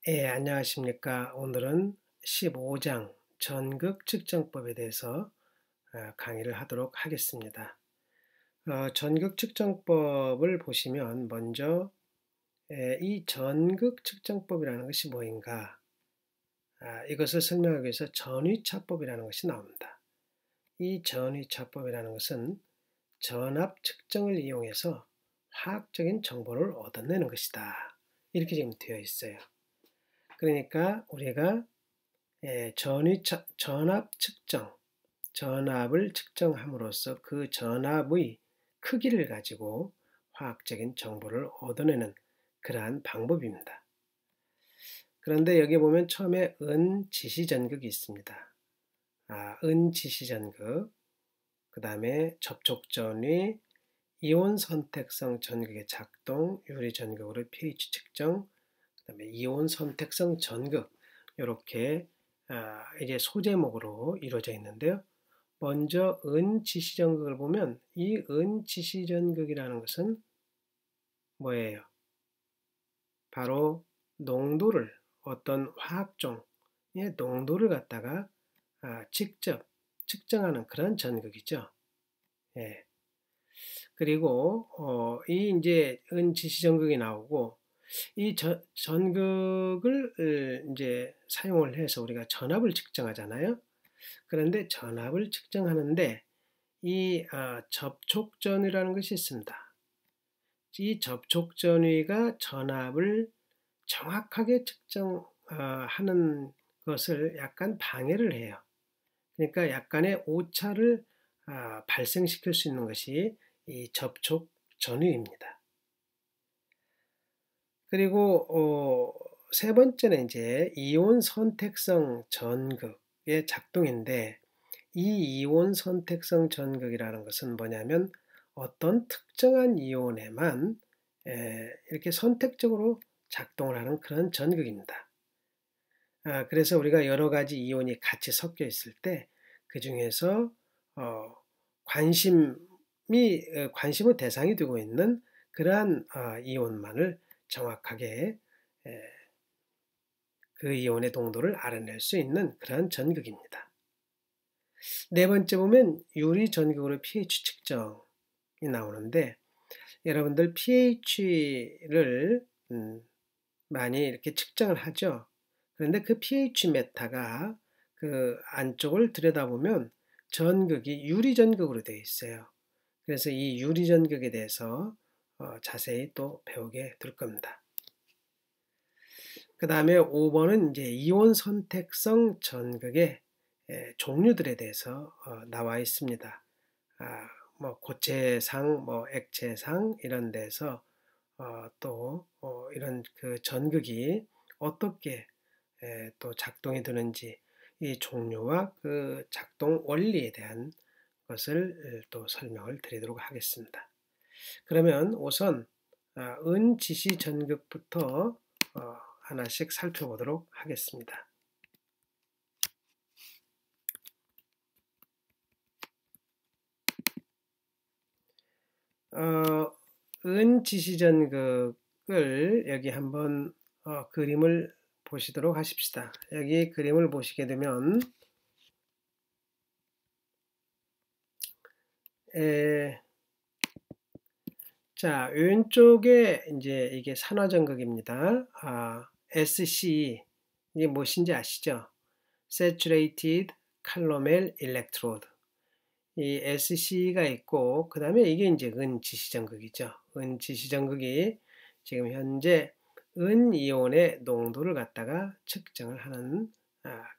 안녕하십니까. 오늘은 15장 전극 측정법에 대해서 강의를 하도록 하겠습니다. 전극 측정법을 보시면 먼저 이 전극 측정법이라는 것이 뭐인가, 이것을 설명하기 위해서 전위차법이라는 것이 나옵니다. 이 전위차법이라는 것은 전압 측정을 이용해서 화학적인 정보를 얻어내는 것이다. 이렇게 지금 되어 있어요. 그러니까 우리가 전압 측정, 전압을 측정함으로써 그 전압의 크기를 가지고 화학적인 정보를 얻어내는 그러한 방법입니다. 그런데 여기 보면 처음에 은지시전극이 있습니다. 은지시전극, 그 다음에 접촉전위, 이온 선택성 전극의 작동, 유리전극으로 pH 측정, 그 다음에 이온 선택성 전극, 이렇게 이제 소제목으로 이루어져 있는데요. 먼저 은지시전극을 보면 이 은지시전극이라는 것은 뭐예요? 바로 농도를, 어떤 화학종의 농도를 갖다가 직접 측정하는 그런 전극이죠. 예. 그리고 이 이제 은지시전극이 나오고 이 전극을 이제 사용을 해서 우리가 전압을 측정하잖아요. 그런데 전압을 측정하는데 이 접촉전위라는 것이 있습니다. 이 접촉전위가 전압을 정확하게 측정하는 것을 약간 방해를 해요. 그러니까 약간의 오차를 발생시킬 수 있는 것이 이 접촉전위입니다. 그리고 세 번째는 이제 이온 선택성 전극의 작동인데, 이 이온 선택성 전극이라는 것은 뭐냐면 어떤 특정한 이온에만 이렇게 선택적으로 작동을 하는 그런 전극입니다. 그래서 우리가 여러 가지 이온이 같이 섞여 있을 때 그 중에서 관심의 대상이 되고 있는 그러한 이온만을 정확하게 그 이온의 농도를 알아낼 수 있는 그런 전극입니다. 네 번째 보면 유리 전극으로 pH 측정이 나오는데, 여러분들 pH를 많이 이렇게 측정을 하죠. 그런데 그 pH 메타가 그 안쪽을 들여다보면 전극이 유리 전극으로 되어 있어요. 그래서 이 유리 전극에 대해서 자세히 또 배우게 될 겁니다. 그 다음에 5번은 이제 이온 선택성 전극의 종류들에 대해서 나와 있습니다. 뭐 고체상, 뭐 액체상 이런 데서 또 이런 그 전극이 어떻게 또 작동이 되는지, 이 종류와 그 작동 원리에 대한 것을 또 설명을 드리도록 하겠습니다. 그러면 우선 은지시 전극부터 하나씩 살펴보도록 하겠습니다. 은지시전극을 여기 한번 그림을 보시도록 하십시다. 여기 그림을 보시게 되면 자, 왼쪽에 이제 이게 산화전극입니다. SC, 이게 무엇인지 아시죠? Saturated Calomel Electrode. 이 SC가 있고, 그 다음에 이게 이제 은지시전극이죠. 은지시전극이 지금 현재 은이온의 농도를 갖다가 측정을 하는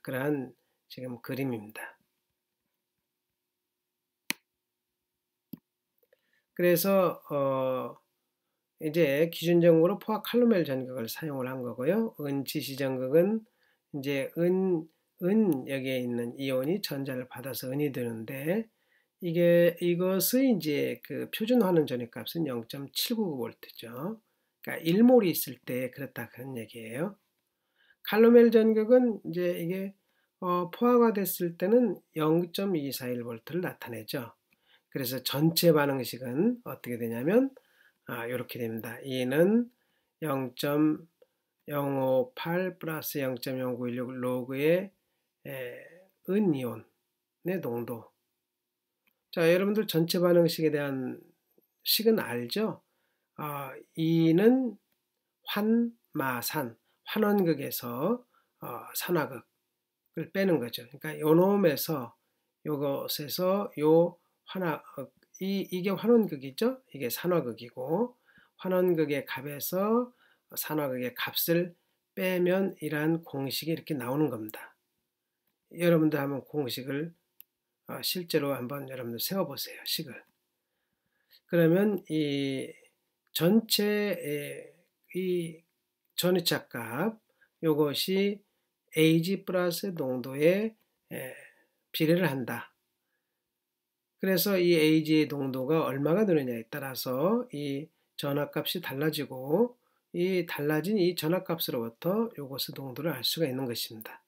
그러한 지금 그림입니다. 그래서 이제 기준적으로 포화 칼로멜 전극을 사용을 한 거고요. 은지시 전극은 이제 여기에 있는 이온이 전자를 받아서 은이 되는데, 이것의 이제 그 표준 환원 전위값은 0.799V죠. 그러니까 1몰이 있을 때 그렇다 그런 얘기예요. 칼로멜 전극은 이제 이게 포화가 됐을 때는 0.241V를 나타내죠. 그래서 전체 반응식은 어떻게 되냐면 이렇게 됩니다. E는 058 플러스 0.0916 로그의 은이온의 농도. 자, 여러분들 전체 반응식에 대한 식은 알죠? E는 환마산, 환원극에서 산화극을 빼는 거죠. 그러니까 요 놈에서 요것에서 요 이게 환원극이죠. 이게 산화극이고, 환원극의 값에서 산화극의 값을 빼면 이러한 공식이 이렇게 나오는 겁니다. 여러분들 한번 공식을 실제로 한번 여러분들 세워보세요. 식을. 그러면 이 전체의 이 전위차 값, 요것이 Ag 플러스 농도에 비례를 한다. 그래서 이 Ag의 농도가 얼마가 되느냐에 따라서 이 전압값이 달라지고, 이 달라진 이 전압값으로부터 요것의 농도를 알 수가 있는 것입니다.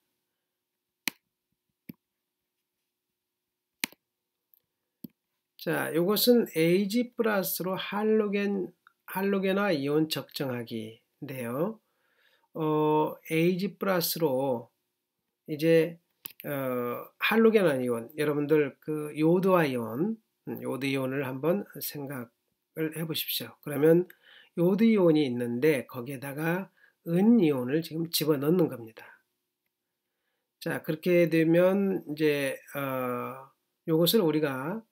자, 요것은 Ag 플러스로 할로겐화 이온 적정하기인데요. Ag 플러스로 이제 할로겐화 이온, 여러분들 그 요드화 이온, 요드 이온을 한번 생각을 해 보십시오. 그러면 요드 이온이 있는데 거기에다가 은 이온을 지금 집어넣는 겁니다. 자, 그렇게 되면 이제 요것을 우리가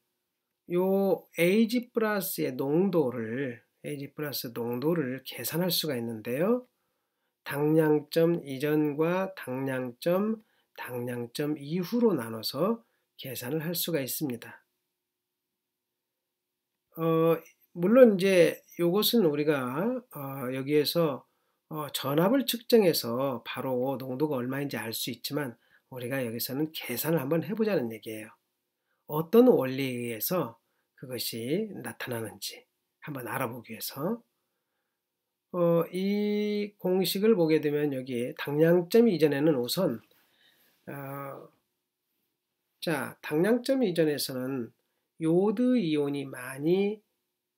요 Ag 플러스의 농도를 계산할 수가 있는데요. 당량점 이전과 당량점 이후로 나눠서 계산을 할 수가 있습니다. 물론 이제 요것은 우리가 여기에서 전압을 측정해서 바로 농도가 얼마인지 알 수 있지만, 우리가 여기서는 계산을 한번 해보자는 얘기예요. 어떤 원리에 의해서 그것이 나타나는지 한번 알아보기 위해서 이 공식을 보게 되면 여기 당량점 이전에는 우선 자, 당량점 이전에서는 요드 이온이 많이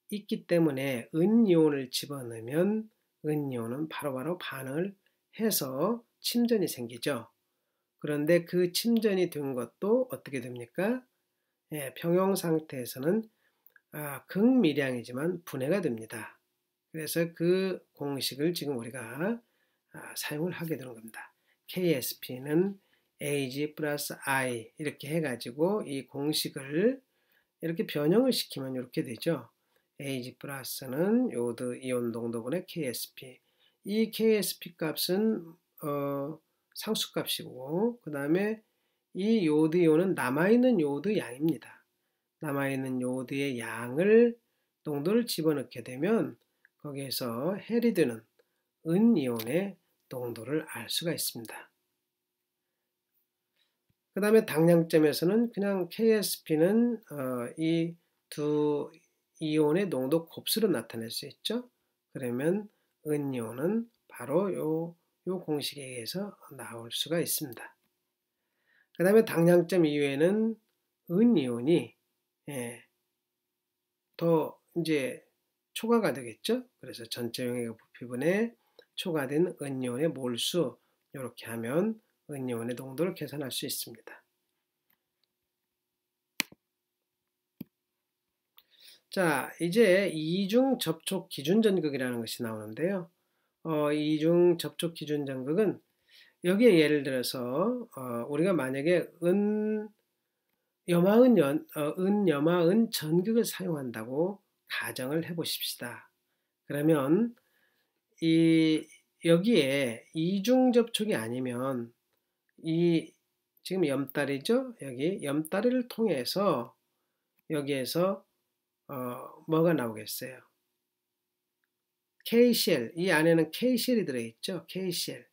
있기 때문에 은이온을 집어넣으면 은이온은 바로바로 반응을 해서 침전이 생기죠. 그런데 그 침전이 된 것도 어떻게 됩니까? 평형 상태에서는 극미량이지만 분해가 됩니다. 그래서 그 공식을 지금 우리가 사용을 하게 되는 겁니다. KSP는 Ag 플러스 I 이렇게 해가지고 이 공식을 이렇게 변형을 시키면 이렇게 되죠. Ag 플러스는 요드 이온 농도분의 KSP. 이 KSP 값은 상수값이고, 그 다음에 이 요드 이온은 남아있는 요드 양입니다. 남아있는 요드의 양을 농도를 집어넣게 되면 거기에서 해리 되는 은이온의 농도를 알 수가 있습니다. 그 다음에 당량점에서는 그냥 KSP는 이 두 이온의 농도 곱수로 나타낼 수 있죠. 그러면 은이온은 바로 요 공식에 의해서 나올 수가 있습니다. 그 다음에 당량점 이후에는 은이온이 더 이제 초과가 되겠죠. 그래서 전체 용액 부피분에 초과된 은이온의 몰수, 이렇게 하면 은이온의 농도를 계산할 수 있습니다. 자, 이제 이중 접촉 기준 전극이라는 것이 나오는데요. 이중 접촉 기준 전극은 여기에 예를 들어서 우리가 만약에 은염화은 전극을 사용한다고 가정을 해 보십시다. 그러면 여기에 이중 접촉이 아니면 지금 염다리죠? 여기 염다리를 통해서 여기에서 뭐가 나오겠어요? KCl, 이 안에는 KCl이 들어있죠? KCl,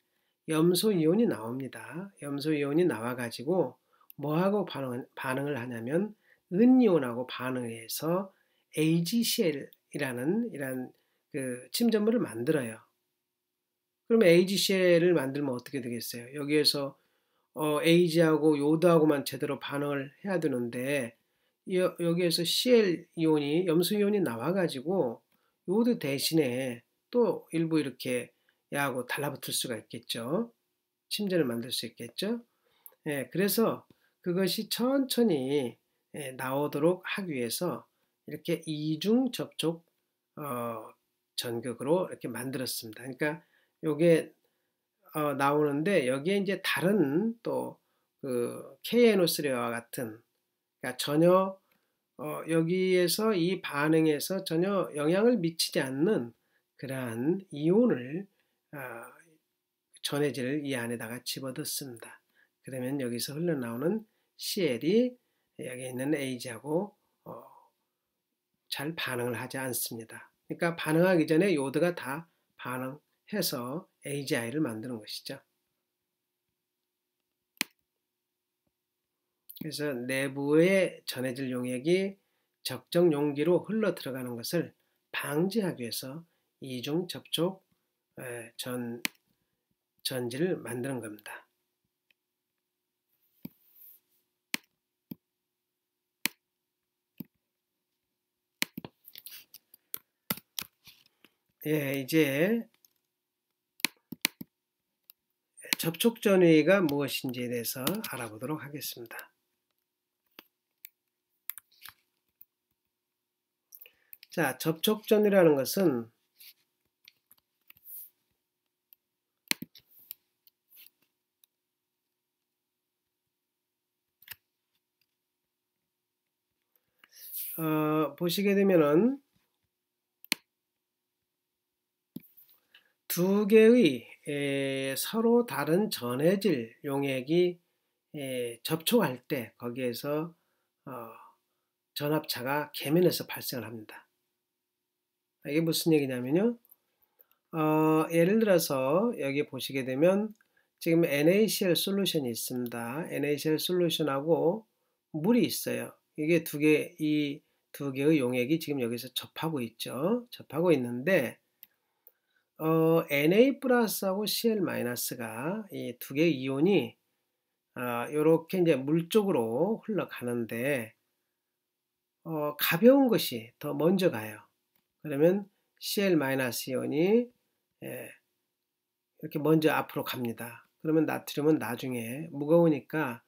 염소이온이 나옵니다. 염소이온이 나와가지고 뭐하고 반응을 하냐면 은이온하고 반응해서 AgCl이라는 이런 그 침전물을 만들어요. 그러면 AgCl을 만들면 어떻게 되겠어요? 여기에서 Ag하고 요드하고만 제대로 반응을 해야 되는데, 여기에서 Cl 이온이, 염소 이온이 나와가지고 요드 대신에 또 일부 이렇게 하고 달라붙을 수가 있겠죠. 침전을 만들 수 있겠죠. 예, 그래서 그것이 천천히 나오도록 하기 위해서 이렇게 이중 접촉 전극으로 이렇게 만들었습니다. 그러니까 요게 나오는데 여기에 이제 다른 또 그 KNO3와 같은, 그러니까 전혀 여기에서 이 반응에서 전혀 영향을 미치지 않는 그러한 이온을 전해질을 이 안에다가 집어넣습니다. 그러면 여기서 흘러나오는 CL이 여기 있는 AG하고 잘 반응을 하지 않습니다. 그러니까 반응하기 전에 요드가 다 반응해서 AGI를 만드는 것이죠. 그래서 내부의 전해질 용액이 적정 용기로 흘러 들어가는 것을 방지하기 위해서 이중 접촉 전지를 만드는 겁니다. 예, 이제 접촉 전위가 무엇인지에 대해서 알아보도록 하겠습니다. 자, 접촉 전위라는 것은 보시게 되면은 두 개의 서로 다른 전해질 용액이 접촉할 때 거기에서 전압차가 계면에서 발생을 합니다. 이게 무슨 얘기냐면요. 예를 들어서 여기 보시게 되면 지금 NaCl 솔루션이 있습니다. NaCl 솔루션하고 물이 있어요. 이게 이 두 개의 용액이 지금 여기서 접하고 있죠. 접하고 있는데 Na 플러스하고 Cl 마이너스가 이 두 개의 이온이 이렇게 이제 물 쪽으로 흘러가는데 가벼운 것이 더 먼저 가요. 그러면 Cl 마이너스 이온이 이렇게 먼저 앞으로 갑니다. 그러면 나트륨은 나중에 무거우니까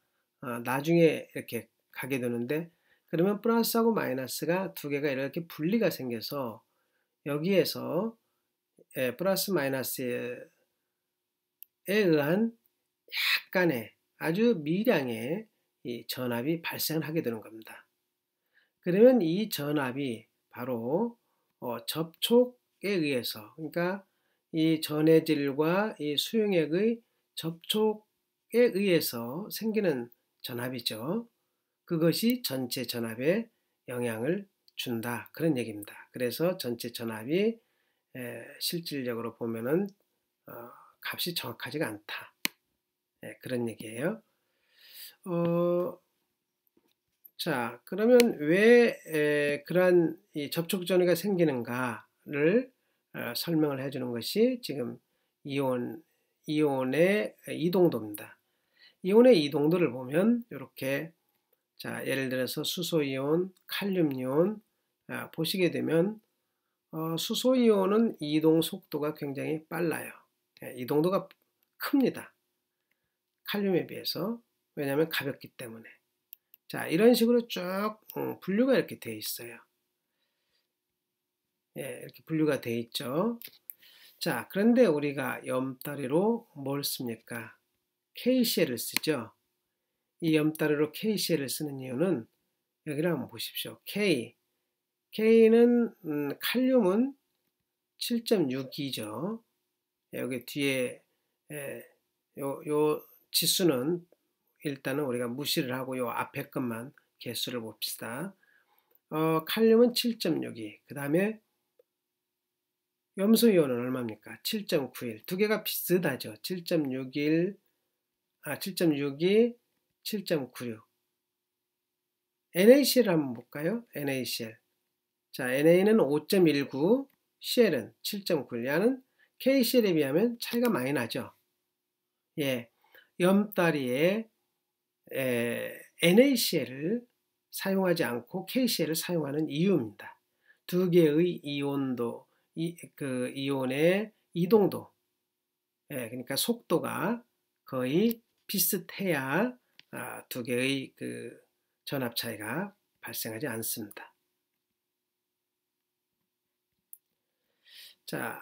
나중에 이렇게 가게 되는데, 그러면 플러스하고 마이너스가 두 개가 이렇게 분리가 생겨서 여기에서 플러스 마이너스에 의한 약간의 아주 미량의 이 전압이 발생을 하게 되는 겁니다. 그러면 이 전압이 바로 접촉에 의해서, 그러니까 이 전해질과 이 수용액의 접촉에 의해서 생기는 전압이죠. 그것이 전체 전압에 영향을 준다, 그런 얘기입니다. 그래서 전체 전압이 실질적으로 보면은 값이 정확하지가 않다, 그런 얘기예요. 자, 그러면 왜 그러한 이 접촉 전위가 생기는가를 설명을 해주는 것이 지금 이온의 이동도입니다. 이온의 이동도를 보면 이렇게, 자, 예를 들어서 수소이온, 칼륨이온 보시게 되면 수소이온은 이동 속도가 굉장히 빨라요. 이동도가 큽니다. 칼륨에 비해서. 왜냐하면 가볍기 때문에. 자, 이런 식으로 쭉 분류가 이렇게 되어 있어요. 예, 이렇게 분류가 되어 있죠. 자, 그런데 우리가 염따리로 뭘 씁니까? KCl을 쓰죠. 이 염따리로 KCl을 쓰는 이유는 여기를 한번 보십시오. K는 칼륨은 7.62죠. 여기 뒤에 요 지수는 일단은 우리가 무시를 하고 요 앞에 것만 개수를 봅시다. 칼륨은 7.62, 그 다음에 염소이온은 얼마입니까? 7.91. 두 개가 비슷하죠. 7.61, 7.62, 7.96. NaCl 한번 볼까요? NaCl. 자, NA는 5.19, CL은 7.9. 야는 KCl에 비하면 차이가 많이 나죠. 예, 염따리에 NaCl을 사용하지 않고 KCl을 사용하는 이유입니다. 두 개의 이온도, 이온의 이동도, 그러니까 속도가 거의 비슷해야 두 개의 그 전압 차이가 발생하지 않습니다. 자,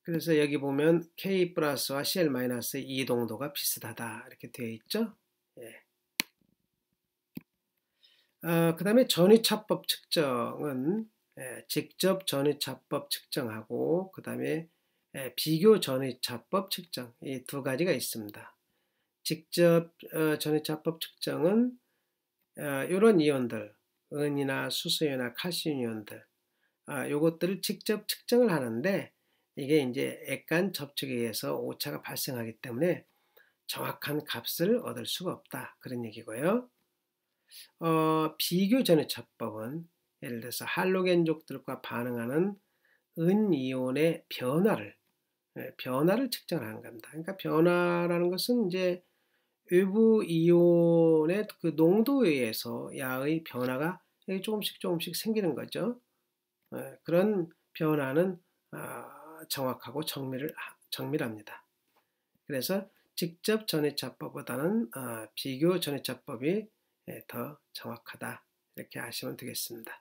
그래서 여기 보면 K 플러스와 CL 마이너스의 이동도가 비슷하다 이렇게 되어 있죠. 그 다음에 전위차법 측정은 직접 전위차법 측정하고 그 다음에 비교 전위차법 측정 이 두 가지가 있습니다. 직접 전위차법 측정은 이런 이온들 은이나 수소이나 칼슘 이온들 요것들을 직접 측정을 하는데 이게 이제 액관 접촉에 의해서 오차가 발생하기 때문에 정확한 값을 얻을 수가 없다 그런 얘기고요. 비교 전위차법은 예를 들어서 할로겐족들과 반응하는 은이온의 변화를 측정하는 겁니다. 그러니까 변화라는 것은 이제 외부 이온의 그 정도에 의해서 야의 변화가 조금씩 생기는 거죠. 그런 변화는 정확하고 정밀합니다. 그래서 직접 전위차법보다는 비교 전위차법이 더 정확하다 이렇게 아시면 되겠습니다.